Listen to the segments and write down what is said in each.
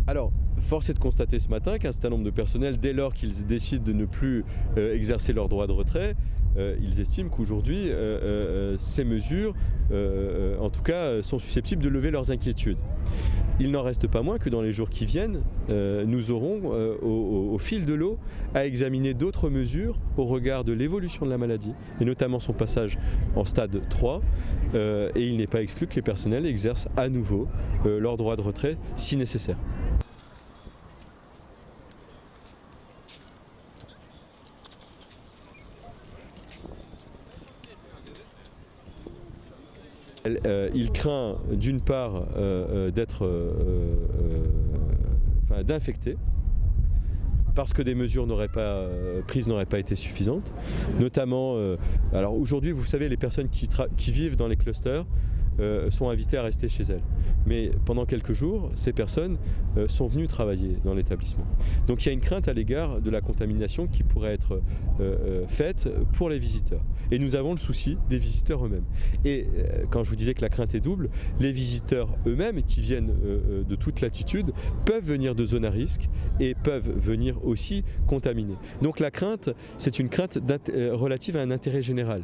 Alors, force est de constater ce matin qu'un certain nombre de personnels, dès lors qu'ils décident de ne plus exercer leur droit de retrait, ils estiment qu'aujourd'hui, ces mesures, en tout cas, sont susceptibles de lever leurs inquiétudes. Il n'en reste pas moins que dans les jours qui viennent, nous aurons au fil de l'eau à examiner d'autres mesures au regard de l'évolution de la maladie, et notamment son passage en stade 3, et il n'est pas exclu que les personnels exercent à nouveau leur droit de retrait si nécessaire. Il craint d'une part d'infecter, parce que des mesures prises n'auraient pas été suffisantes, notamment, alors aujourd'hui vous savez, les personnes qui vivent dans les clusters sont invitées à rester chez elles. Mais pendant quelques jours, ces personnes sont venues travailler dans l'établissement. Donc il y a une crainte à l'égard de la contamination qui pourrait être faite pour les visiteurs. Et nous avons le souci des visiteurs eux-mêmes. Et quand je vous disais que la crainte est double, les visiteurs eux-mêmes qui viennent de toute latitude peuvent venir de zones à risque et peuvent venir aussi contaminer. Donc la crainte, c'est une crainte relative à un intérêt général.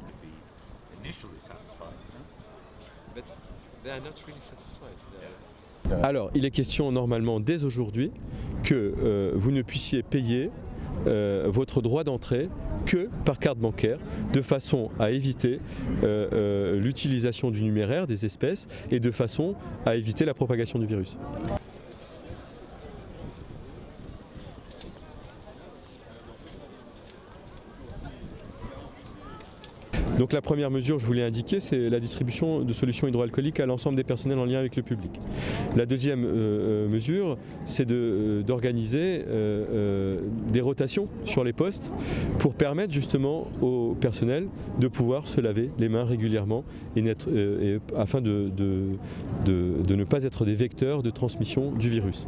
Alors, il est question normalement dès aujourd'hui que vous ne puissiez payer votre droit d'entrée que par carte bancaire, de façon à éviter l'utilisation du numéraire des espèces et de façon à éviter la propagation du virus. Donc la première mesure, je vous l'ai indiqué, c'est la distribution de solutions hydroalcooliques à l'ensemble des personnels en lien avec le public. La deuxième mesure, c'est d'organiser des rotations sur les postes pour permettre justement au personnel de pouvoir se laver les mains régulièrement afin de ne pas être des vecteurs de transmission du virus.